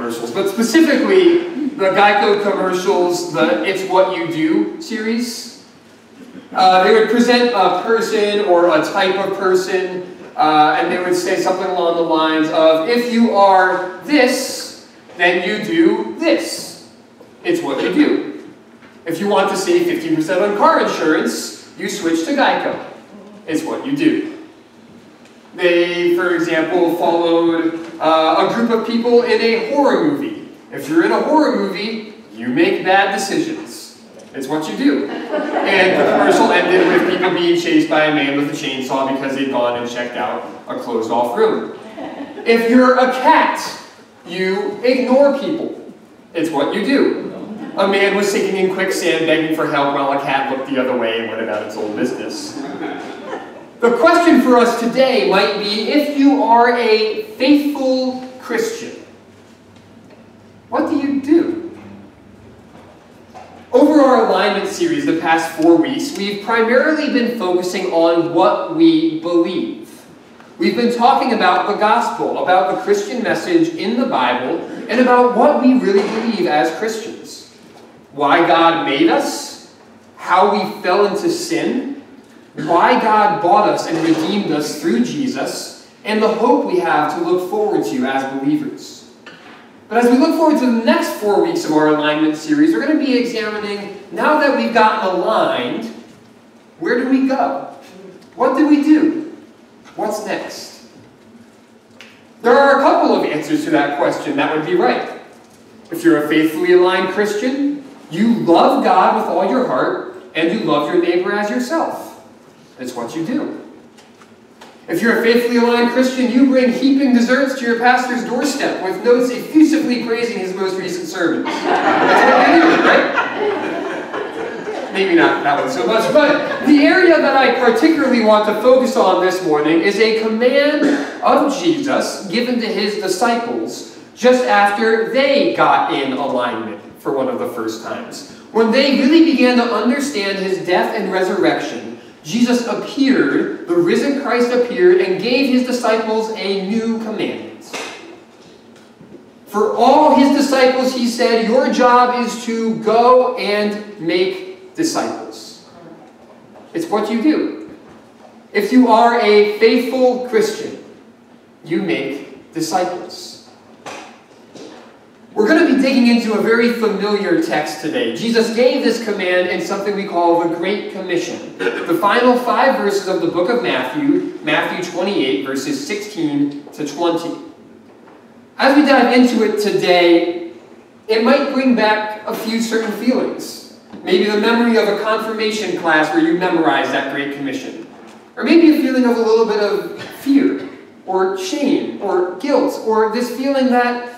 commercials, but specifically the Geico commercials, the It's What You Do series. They would present a person or a type of person, and they would say something along the lines of, if you are this, then you do this. It's what you do. If you want to save 50% on car insurance, you switch to Geico. It's what you do. They, for example, followed a group of people in a horror movie. If you're in a horror movie, you make bad decisions. It's what you do. And the commercial ended with people being chased by a man with a chainsaw because they'd gone and checked out a closed-off room. If you're a cat, you ignore people. It's what you do. A man was sinking in quicksand begging for help while a cat looked the other way and went about its own business. The question for us today might be, if you are a faithful Christian, what do you do? Over our alignment series the past 4 weeks, we've primarily been focusing on what we believe. We've been talking about the gospel, about the Christian message in the Bible, and about what we really believe as Christians. Why God made us, how we fell into sin, why God bought us and redeemed us through Jesus, and the hope we have to look forward to as believers. But as we look forward to the next 4 weeks of our alignment series, we're going to be examining, now that we've gotten aligned, where do we go? What do we do? What's next? There are a couple of answers to that question that would be right. If you're a faithfully aligned Christian, you love God with all your heart, and you love your neighbor as yourself. It's what you do. If you're a faithfully aligned Christian, you bring heaping desserts to your pastor's doorstep with notes effusively praising his most recent sermons. That's what you do, right? Maybe not that one so much, but the area that I particularly want to focus on this morning is a command of Jesus given to his disciples just after they got in alignment for one of the first times. When they really began to understand his death and resurrection, Jesus appeared, the risen Christ appeared, and gave his disciples a new commandment. For all his disciples, he said, your job is to go and make disciples. It's what you do. If you are a faithful Christian, you make disciples. We're going to be digging into a very familiar text today. Jesus gave this command in something we call the Great Commission. The final 5 verses of the book of Matthew, Matthew 28, verses 16 to 20. As we dive into it today, it might bring back a few certain feelings. Maybe the memory of a confirmation class where you memorized that Great Commission. Or maybe a feeling of a little bit of fear, or shame, or guilt, or this feeling that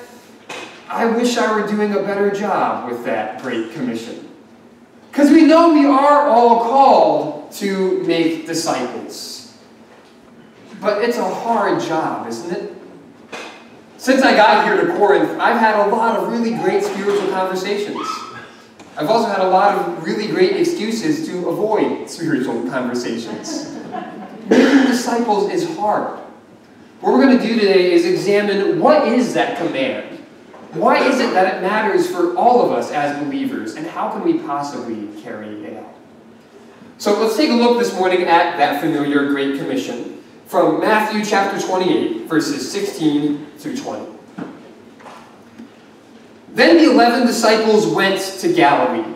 I wish I were doing a better job with that Great Commission. Because we know we are all called to make disciples. But it's a hard job, isn't it? Since I got here to Corinth, I've had a lot of really great spiritual conversations. I've also had a lot of really great excuses to avoid spiritual conversations. Making disciples is hard. What we're going to do today is examine what is that command. Why is it that it matters for all of us as believers, and how can we possibly carry it out? So let's take a look this morning at that familiar Great Commission from Matthew chapter 28, verses 16 through 20. Then the 11 disciples went to Galilee,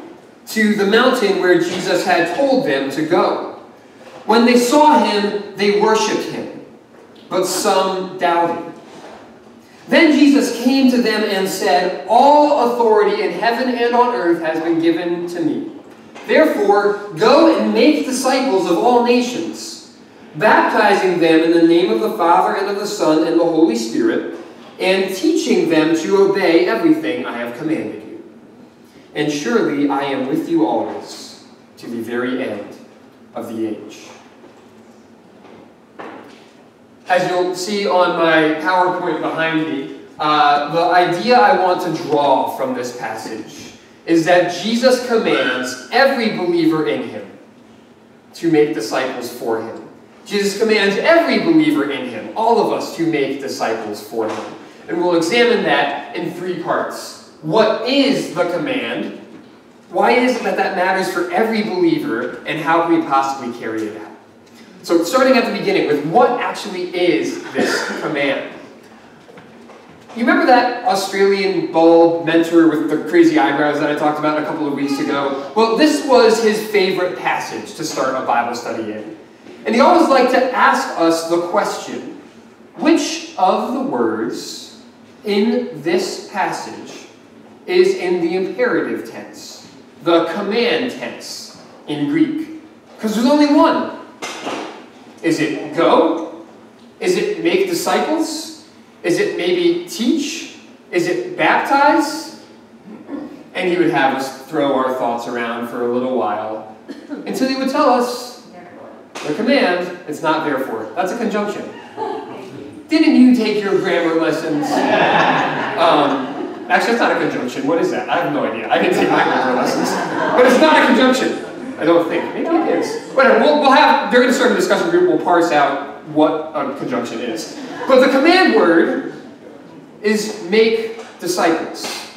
to the mountain where Jesus had told them to go. When they saw him, they worshipped him, but some doubted. Then Jesus came to them and said, all authority in heaven and on earth has been given to me. Therefore, go and make disciples of all nations, baptizing them in the name of the Father and of the Son and the Holy Spirit, and teaching them to obey everything I have commanded you. And surely I am with you always, to the very end of the age. As you'll see on my PowerPoint behind me, the idea I want to draw from this passage is that Jesus commands every believer in him to make disciples for him. Jesus commands every believer in him, all of us, to make disciples for him. And we'll examine that in 3 parts. What is the command? Why is it that matters for every believer? And how can we possibly carry it out? So starting at the beginning with what actually is this command? You remember that Australian bald mentor with the crazy eyebrows that I talked about a couple of weeks ago? Well, this was his favorite passage to start a Bible study in. And he always liked to ask us the question, which of the words in this passage is in the imperative tense, the command tense in Greek? Because there's only one. Is it go? Is it make disciples? Is it maybe teach? Is it baptize? And he would have us throw our thoughts around for a little while until he would tell us the command, it's not therefore. That's a conjunction. Didn't you take your grammar lessons? Actually, it's not a conjunction. What is that? I have no idea. I didn't take my grammar lessons. But it's not a conjunction. I don't think. Maybe it is. Whatever. We'll have, during the sermon discussion group, we'll parse out what a conjunction is. But the command word is make disciples.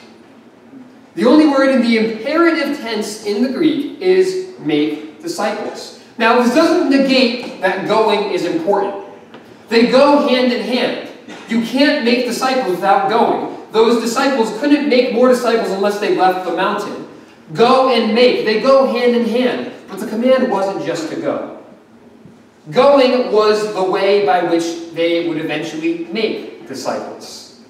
The only word in the imperative tense in the Greek is make disciples. Now, this doesn't negate that going is important. They go hand in hand. You can't make disciples without going. Those disciples couldn't make more disciples unless they left the mountain. Go and make. They go hand in hand. But the command wasn't just to go. Going was the way by which they would eventually make disciples.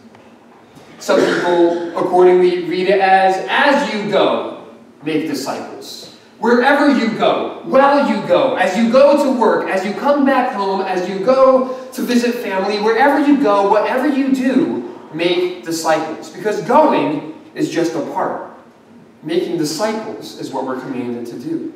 Some people accordingly read it as you go, make disciples. Wherever you go, while you go, as you go to work, as you come back home, as you go to visit family, wherever you go, whatever you do, make disciples. Because going is just a part. Making disciples is what we're commanded to do.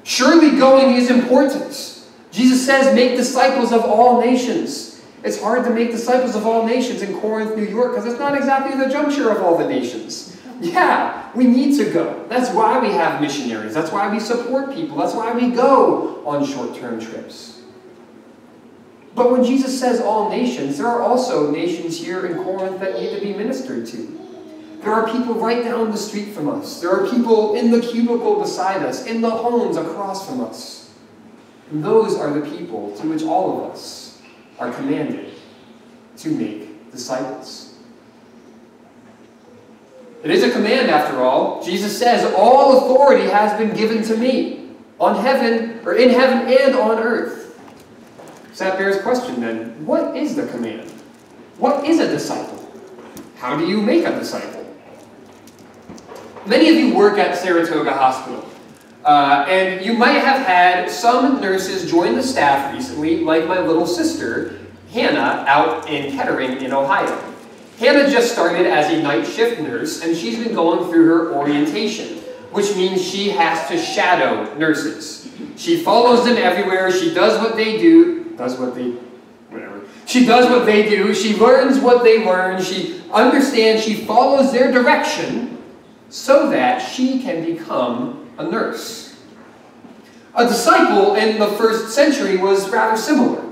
Surely going is important. Jesus says, make disciples of all nations. It's hard to make disciples of all nations in Corinth, New York, because it's not exactly the juncture of all the nations. Yeah, we need to go. That's why we have missionaries. That's why we support people. That's why we go on short-term trips. But when Jesus says all nations, there are also nations here in Corinth that need to be ministered to. There are people right down the street from us. There are people in the cubicle beside us, in the homes across from us. And those are the people to which all of us are commanded to make disciples. It is a command, after all. Jesus says, all authority has been given to me, on heaven, or in heaven and on earth. So that bears question then, what is the command? What is a disciple? How do you make a disciple? Many of you work at Saratoga Hospital. And you might have had some nurses join the staff recently, like my little sister, Hannah, out in Kettering in Ohio. Hannah just started as a night shift nurse, and she's been going through her orientation, which means she has to shadow nurses. She follows them everywhere. She does what they do. She does what they do. She learns what they learn. She understands. She follows their direction so that she can become a nurse. A disciple in the first century was rather similar.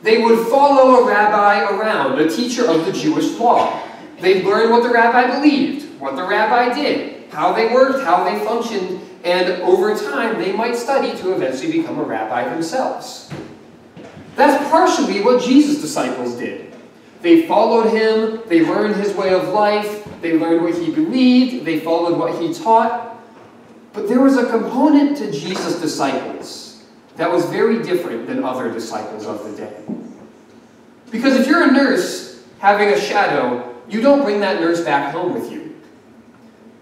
They would follow a rabbi around, a teacher of the Jewish law. They'd learn what the rabbi believed, what the rabbi did, how they worked, how they functioned, and over time they might study to eventually become a rabbi themselves. That's partially what Jesus' disciples did. They followed him, they learned his way of life, they learned what he believed, they followed what he taught. But there was a component to Jesus' disciples that was very different than other disciples of the day. Because if you're a nurse having a shadow, you don't bring that nurse back home with you.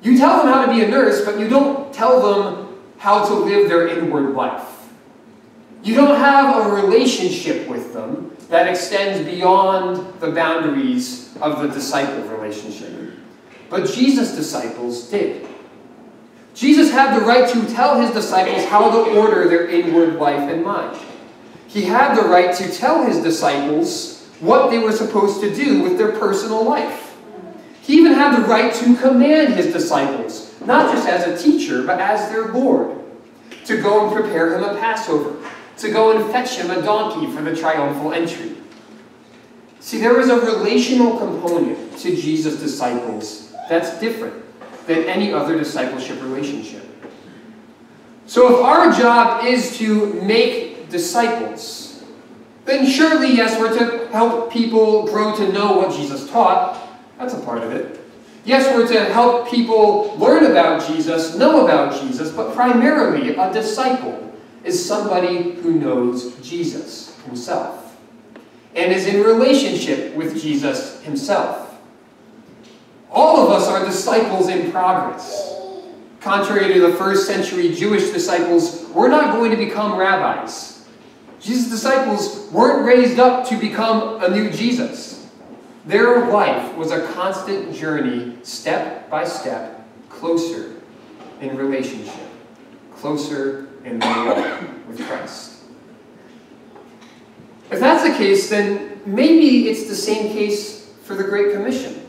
You tell them how to be a nurse, but you don't tell them how to live their inward life. You don't have a relationship with them that extends beyond the boundaries of the disciple relationship. But Jesus' disciples did. Jesus had the right to tell his disciples how to order their inward life and mind. He had the right to tell his disciples what they were supposed to do with their personal life. He even had the right to command his disciples, not just as a teacher, but as their Lord, to go and prepare him a Passover, to go and fetch him a donkey for the triumphal entry. See, there is a relational component to Jesus' disciples that's different than any other discipleship relationship. So if our job is to make disciples, then surely, yes, we're to help people grow to know what Jesus taught. That's a part of it. Yes, we're to help people learn about Jesus, know about Jesus, but primarily a disciple is somebody who knows Jesus himself and is in relationship with Jesus himself. All of us are disciples in progress. Contrary to the first century Jewish disciples, we're not going to become rabbis. Jesus' disciples weren't raised up to become a new Jesus. Their life was a constant journey, step by step, closer in relationship, closer in the walk with Christ. If that's the case, then maybe it's the same case for the Great Commission.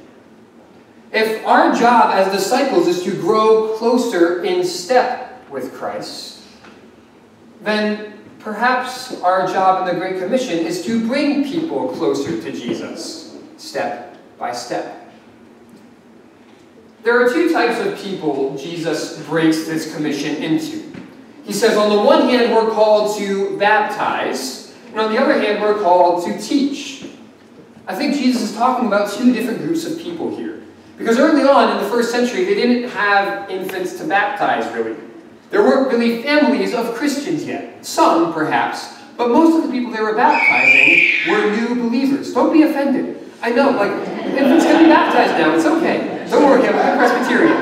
If our job as disciples is to grow closer in step with Christ, then perhaps our job in the Great Commission is to bring people closer to Jesus, step by step. There are two types of people Jesus breaks this commission into. He says, on the one hand, we're called to baptize, and on the other hand, we're called to teach. I think Jesus is talking about two different groups of people here. Because early on in the first century, they didn't have infants to baptize, really. There weren't really families of Christians yet. Some, perhaps, but most of the people they were baptizing were new believers. Don't be offended. I know, like, infants can be baptized now. It's okay. Don't worry, I'm a Presbyterian.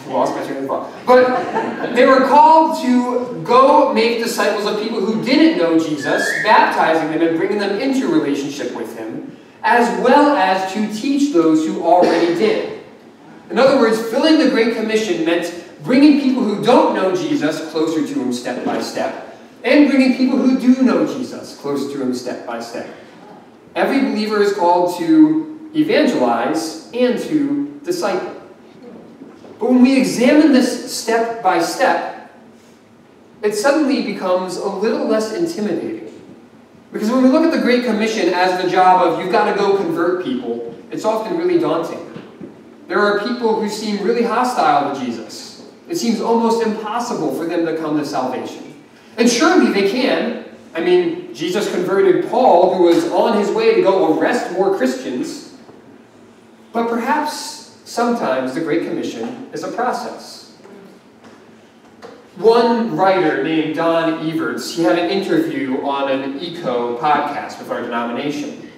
Lost my train of thought. But they were called to go make disciples of people who didn't know Jesus, baptizing them and bringing them into relationship with him, as well as to teach those who already did. In other words, filling the Great Commission meant bringing people who don't know Jesus closer to him step by step, and bringing people who do know Jesus closer to him step by step. Every believer is called to evangelize and to disciple. But when we examine this step by step, it suddenly becomes a little less intimidating. Because when we look at the Great Commission as the job of, you've got to go convert people, it's often really daunting. There are people who seem really hostile to Jesus. It seems almost impossible for them to come to salvation. And surely they can. I mean, Jesus converted Paul, who was on his way to go arrest more Christians. But perhaps sometimes the Great Commission is a process. One writer named Don Everts, he had an interview on an ECO podcast with our denomination.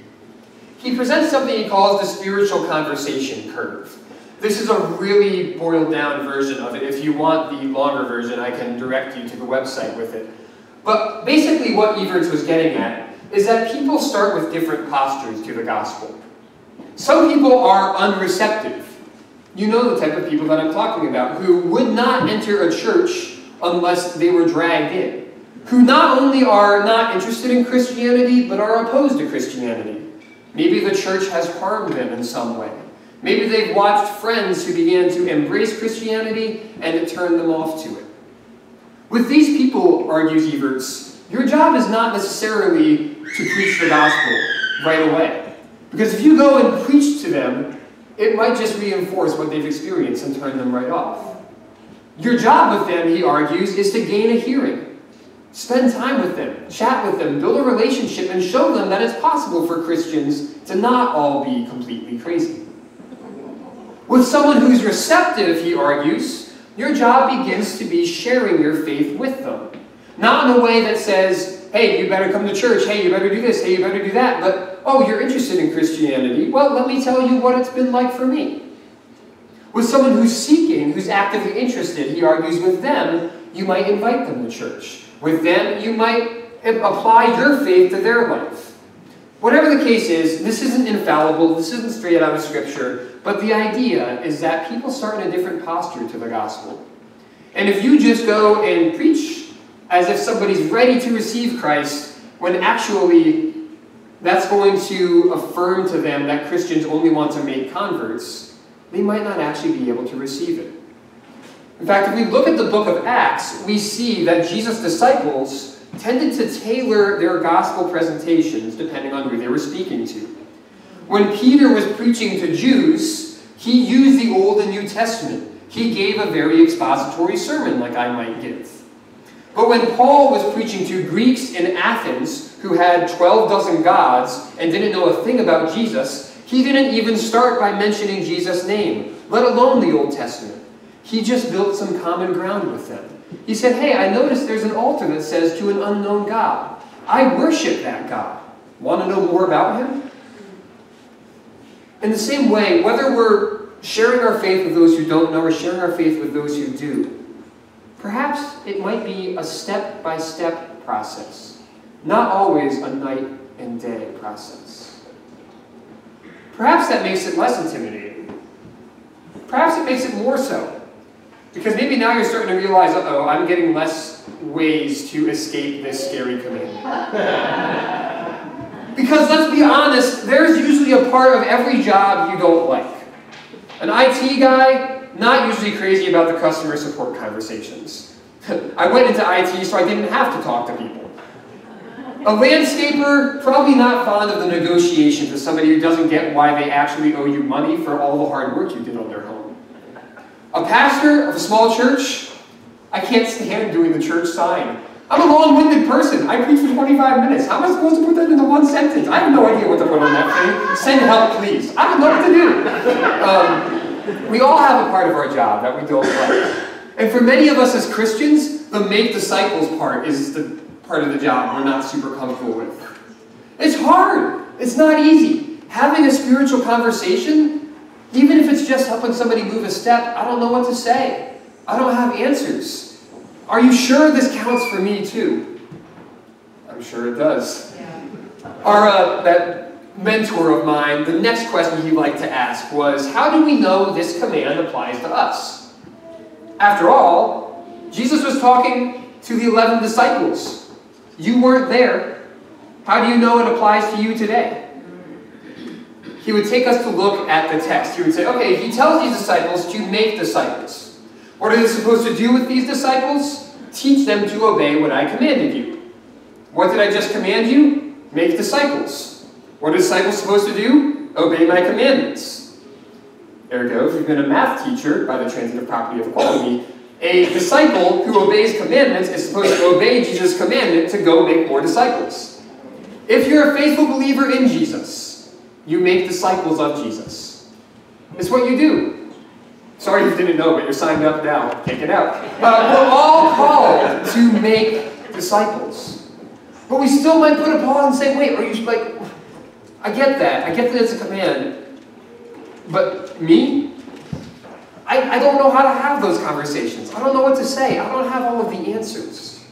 He presents something he calls the spiritual conversation curve. This is a really boiled down version of it. If you want the longer version, I can direct you to the website with it. But basically what Everts was getting at is that people start with different postures to the gospel. Some people are unreceptive. You know the type of people that I'm talking about, who would not enter a church unless they were dragged in. Who not only are not interested in Christianity, but are opposed to Christianity. Maybe the church has harmed them in some way. Maybe they've watched friends who began to embrace Christianity and it turned them off to it. With these people, argues Everts, your job is not necessarily to preach the gospel right away. Because if you go and preach to them, it might just reinforce what they've experienced and turn them right off. Your job with them, he argues, is to gain a hearing. Spend time with them, chat with them, build a relationship, and show them that it's possible for Christians to not all be completely crazy. With someone who's receptive, he argues, your job begins to be sharing your faith with them. Not in a way that says, hey, you better come to church, hey, you better do this, hey, you better do that, but, oh, you're interested in Christianity, well, let me tell you what it's been like for me. With someone who's seeking, who's actively interested, he argues, with them, you might invite them to church. With them, you might apply your faith to their life. Whatever the case is, this isn't infallible, this isn't straight out of Scripture, but the idea is that people start in a different posture to the gospel. And if you just go and preach as if somebody's ready to receive Christ, when actually that's going to affirm to them that Christians only want to make converts, they might not actually be able to receive it. In fact, if we look at the book of Acts, we see that Jesus' disciples tended to tailor their gospel presentations depending on who they were speaking to. When Peter was preaching to Jews, he used the Old and New Testament. He gave a very expository sermon like I might give. But when Paul was preaching to Greeks in Athens who had 12 dozen gods and didn't know a thing about Jesus, he didn't even start by mentioning Jesus' name, let alone the Old Testament. He just built some common ground with them. He said, hey, I noticed there's an altar that says to an unknown God. I worship that God. Want to know more about him? In the same way, whether we're sharing our faith with those who don't know or sharing our faith with those who do, perhaps it might be a step-by-step process, not always a night and day process. Perhaps that makes it less intimidating. Perhaps it makes it more so. Because maybe now you're starting to realize, uh-oh, I'm getting less ways to escape this scary command. Because let's be honest, there's usually a part of every job you don't like. An IT guy, not usually crazy about the customer support conversations. I went into IT so I didn't have to talk to people. A landscaper, probably not fond of the negotiations with somebody who doesn't get why they actually owe you money for all the hard work you did on their home. A pastor of a small church, I can't stand doing the church sign. I'm a long-winded person. I preach for 25 minutes. How am I supposed to put that into one sentence? I have no idea what to put on that thing. Send help, please. I don't know what to do. We all have a part of our job that we don't like. And for many of us as Christians, the make disciples part is the part of the job we're not super comfortable with. It's hard. It's not easy. Having a spiritual conversation, even if it's just helping somebody move a step, I don't know what to say. I don't have answers. Are you sure this counts for me too? I'm sure it does. Yeah. That mentor of mine, the next question he liked to ask was, how do we know this command applies to us? After all, Jesus was talking to the 11 disciples. You weren't there. How do you know it applies to you today? He would take us to look at the text. He would say, okay, he tells these disciples to make disciples. What are they supposed to do with these disciples? Teach them to obey what I commanded you. What did I just command you? Make disciples. What are disciples supposed to do? Obey my commandments. Ergo, if you've been a math teacher by the transitive property of equality, a disciple who obeys commandments is supposed to obey Jesus' commandment to go make more disciples. If you're a faithful believer in Jesus, you make disciples of Jesus. It's what you do. Sorry you didn't know, but you're signed up now. Take it out. We're all called to make disciples. But we still might put a pause and say, wait, are you like, I get that. I get that it's a command. But me? I don't know how to have those conversations. I don't know what to say. I don't have all of the answers.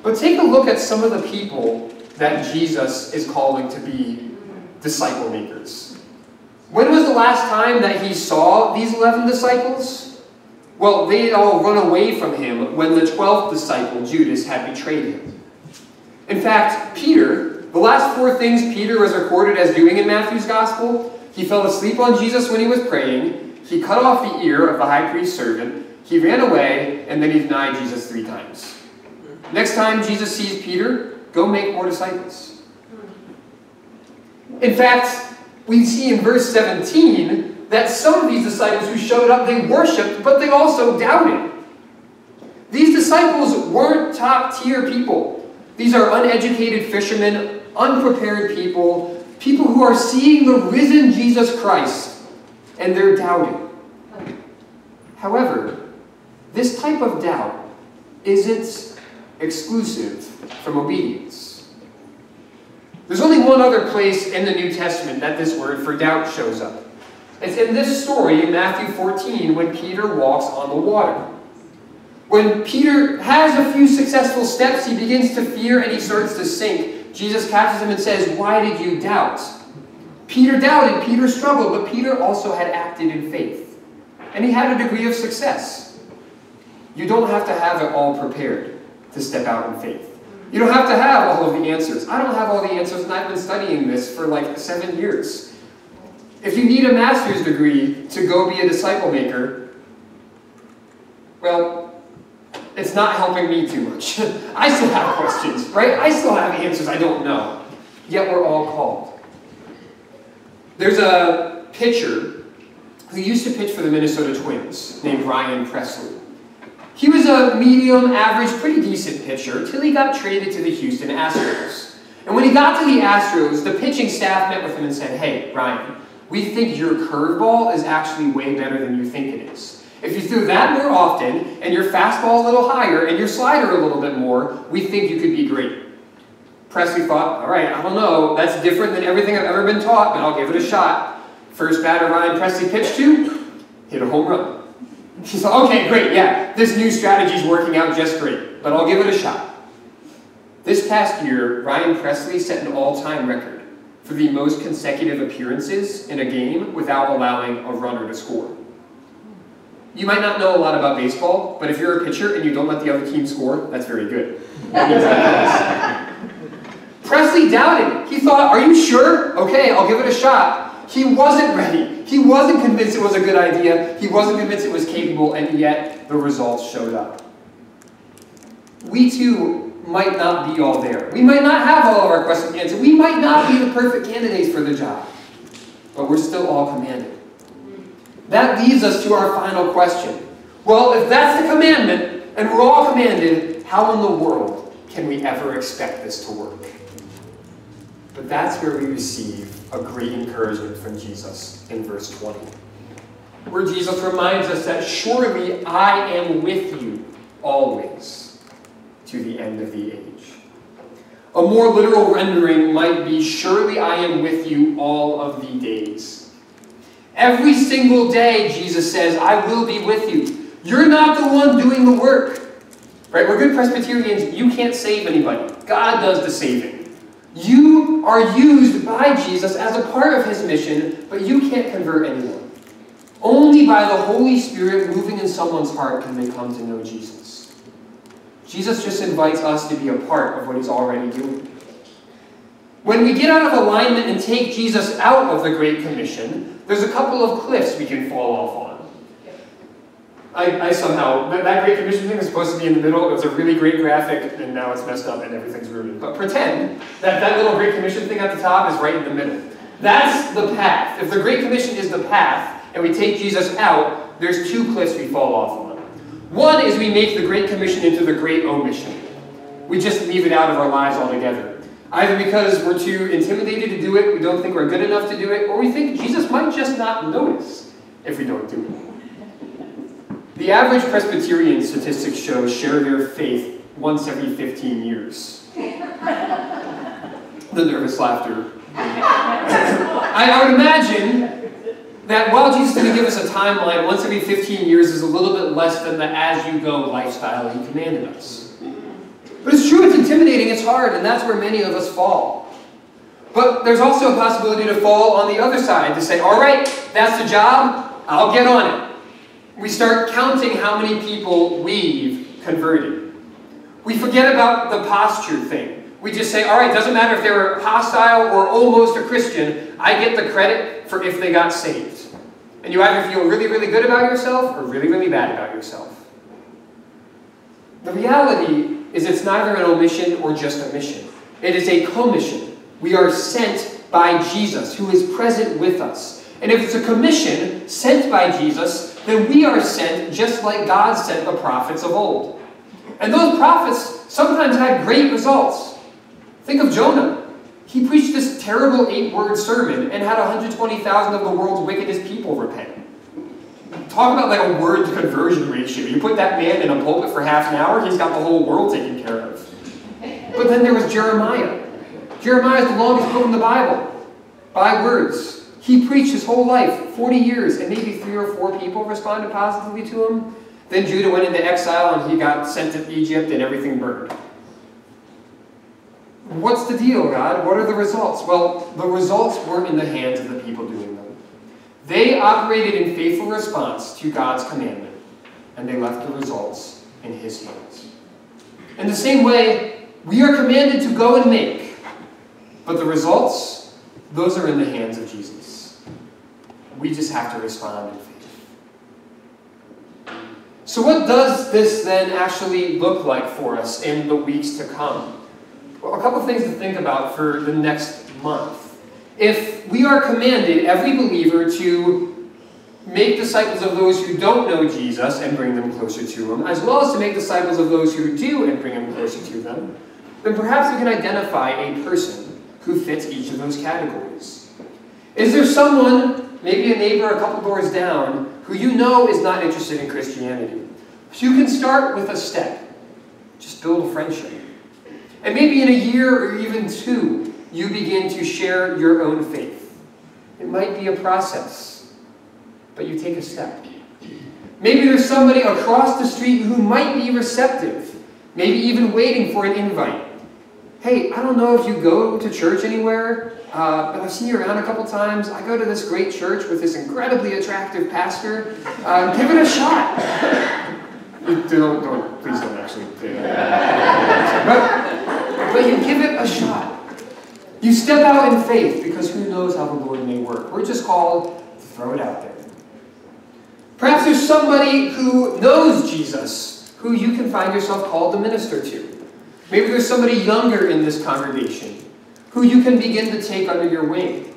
But take a look at some of the people that Jesus is calling to be disciple makers. When was the last time that he saw these 11 disciples? Well, they had all run away from him when the 12th disciple, Judas, had betrayed him. In fact, Peter, the last 4 things Peter was recorded as doing in Matthew's gospel, he fell asleep on Jesus when he was praying, he cut off the ear of the high priest's servant, he ran away, and then he denied Jesus 3 times. Next time Jesus sees Peter, go make more disciples. In fact, we see in verse 17 that some of these disciples who showed up, they worshipped, but they also doubted. These disciples weren't top-tier people. These are uneducated fishermen, unprepared people, people who are seeing the risen Jesus Christ, and they're doubting. However, this type of doubt isn't exclusive from obedience. There's only one other place in the New Testament that this word for doubt shows up. It's in this story in Matthew 14 when Peter walks on the water. When Peter has a few successful steps, he begins to fear and he starts to sink. Jesus catches him and says, "Why did you doubt?" Peter doubted, Peter struggled, but Peter also had acted in faith. And he had a degree of success. You don't have to have it all prepared to step out in faith. You don't have to have all of the answers. I don't have all the answers, and I've been studying this for like 7 years. If you need a master's degree to go be a disciple maker, well, it's not helping me too much. I still have questions, right? I still have answers I don't know. Yet we're all called. There's a pitcher who used to pitch for the Minnesota Twins named Ryan Presley. He was a medium, average, pretty decent pitcher till he got traded to the Houston Astros. And when he got to the Astros, the pitching staff met with him and said, "Hey, Ryan, we think your curveball is actually way better than you think it is. If you threw that more often, and your fastball a little higher, and your slider a little bit more, we think you could be great." Presley thought, all right, I don't know, that's different than everything I've ever been taught, but I'll give it a shot. First batter Ryan Presley pitched to, hit a home run. He thought, okay, great, yeah, this new strategy's working out just great, but I'll give it a shot. This past year, Ryan Presley set an all-time record for the most consecutive appearances in a game without allowing a runner to score. You might not know a lot about baseball, but if you're a pitcher and you don't let the other team score, that's very good. Presley doubted. He thought, are you sure? Okay, I'll give it a shot. He wasn't ready. He wasn't convinced it was a good idea. He wasn't convinced it was capable, and yet the results showed up. We too might not be all there. We might not have all of our questions answered. We might not be the perfect candidates for the job, but we're still all commanded. That leads us to our final question. Well, if that's the commandment, and we're all commanded, how in the world can we ever expect this to work? But that's where we receive a great encouragement from Jesus in verse 20, where Jesus reminds us that surely I am with you always to the end of the age. A more literal rendering might be, surely I am with you all of the days. Every single day, Jesus says, I will be with you. You're not the one doing the work. Right? We're good Presbyterians. You can't save anybody. God does the saving. You are used by Jesus as a part of his mission, but you can't convert anyone. Only by the Holy Spirit moving in someone's heart can they come to know Jesus. Jesus just invites us to be a part of what he's already doing. When we get out of alignment and take Jesus out of the Great Commission, there's a couple of cliffs we can fall off on. I somehow, that Great Commission thing was supposed to be in the middle. It was a really great graphic, and now it's messed up and everything's ruined. But pretend that that little Great Commission thing at the top is right in the middle. That's the path. If the Great Commission is the path, and we take Jesus out, there's two cliffs we fall off on. One is we make the Great Commission into the Great Omission. We just leave it out of our lives altogether. Either because we're too intimidated to do it, we don't think we're good enough to do it, or we think Jesus might just not notice if we don't do it. The average Presbyterian, statistics show, share their faith once every 15 years. The nervous laughter. I would imagine that while Jesus is going to give us a timeline, once every 15 years is a little bit less than the as-you-go lifestyle he commanded us. But it's true, it's intimidating, it's hard, and that's where many of us fall. But there's also a possibility to fall on the other side, to say, all right, that's the job, I'll get on it. We start counting how many people we've converted. We forget about the posture thing. We just say, all right, doesn't matter if they were hostile or almost a Christian, I get the credit for if they got saved. And you either feel really, really good about yourself or really, really bad about yourself. The reality is it's neither an omission or just a mission. It is a commission. We are sent by Jesus, who is present with us. And if it's a commission sent by Jesus, then we are sent just like God sent the prophets of old. And those prophets sometimes had great results. Think of Jonah. He preached this terrible 8-word sermon and had 120,000 of the world's wickedest people repent. Talk about like a word to conversion ratio. You put that man in a pulpit for half an hour, he's got the whole world taken care of. But then there was Jeremiah. Jeremiah is the longest book in the Bible, by words. He preached his whole life, 40 years, and maybe 3 or 4 people responded positively to him. Then Judah went into exile and he got sent to Egypt and everything burned. What's the deal, God? What are the results? Well, the results weren't in the hands of the people doing them. They operated in faithful response to God's commandment, and they left the results in his hands. In the same way, we are commanded to go and make, but the results, those are in the hands of Jesus. We just have to respond in faith. So what does this then actually look like for us in the weeks to come? Well, a couple things to think about for the next month. If we are commanded, every believer, to make disciples of those who don't know Jesus and bring them closer to him, as well as to make disciples of those who do and bring them closer to them, then perhaps we can identify a person who fits each of those categories. Is there someone, maybe a neighbor a couple doors down, who you know is not interested in Christianity? So you can start with a step. Just build a friendship. And maybe in a year or even two, you begin to share your own faith. It might be a process, but you take a step. Maybe there's somebody across the street who might be receptive, maybe even waiting for an invite. Hey, I don't know if you go to church anywhere, but I've seen you around a couple times. I go to this great church with this incredibly attractive pastor. Give it a shot. Please don't actually do that. But you give it a shot. You step out in faith, because who knows how the Lord may work. We're just called to throw it out there. Perhaps there's somebody who knows Jesus, who you can find yourself called to minister to. Maybe there's somebody younger in this congregation who you can begin to take under your wing.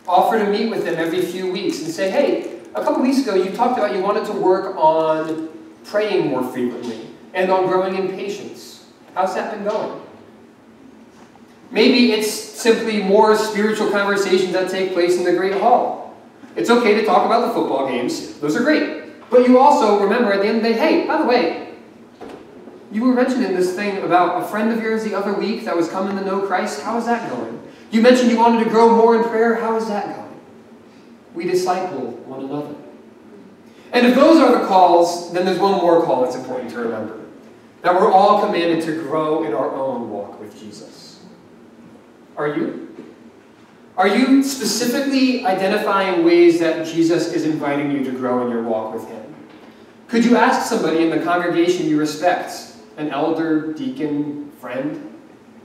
Offer to meet with them every few weeks and say, hey, a couple weeks ago you talked about you wanted to work on praying more frequently and on growing in patience. How's that been going? Maybe it's simply more spiritual conversations that take place in the Great Hall. It's okay to talk about the football games. Those are great. But you also remember at the end of the day, hey, by the way, you were mentioning this thing about a friend of yours the other week that was coming to know Christ. How is that going? You mentioned you wanted to grow more in prayer. How is that going? We disciple one another. And if those are the calls, then there's one more call that's important to remember. That we're all commanded to grow in our own walk with Jesus. Are you? Are you specifically identifying ways that Jesus is inviting you to grow in your walk with him? Could you ask somebody in the congregation you respect, an elder, deacon, friend,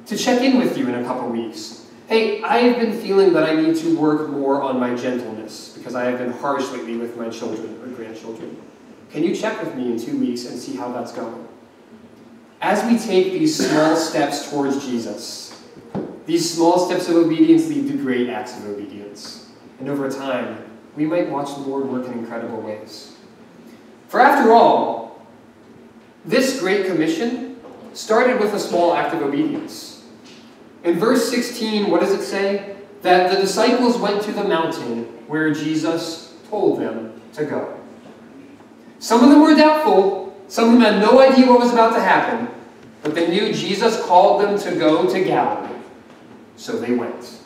to check in with you in a couple weeks? Hey, I have been feeling that I need to work more on my gentleness because I have been harsh lately with my children or grandchildren. Can you check with me in 2 weeks and see how that's going? As we take these small steps towards Jesus, these small steps of obedience lead to great acts of obedience. And over time, we might watch the Lord work in incredible ways. For after all, this Great Commission started with a small act of obedience. In verse 16, what does it say? That the disciples went to the mountain where Jesus told them to go. Some of them were doubtful. Some of them had no idea what was about to happen. But they knew Jesus called them to go to Galilee. So they went.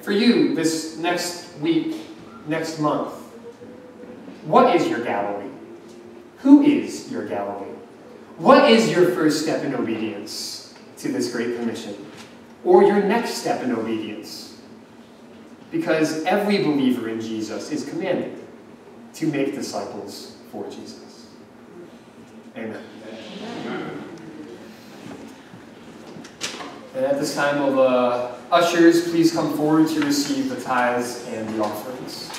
For you, this next week, next month, what is your Galilee? Who is your Galilee? What is your first step in obedience to this Great Commission? Or your next step in obedience? Because every believer in Jesus is commanded to make disciples for Jesus. Amen. And at this time, will the ushers please come forward to receive the tithes and the offerings.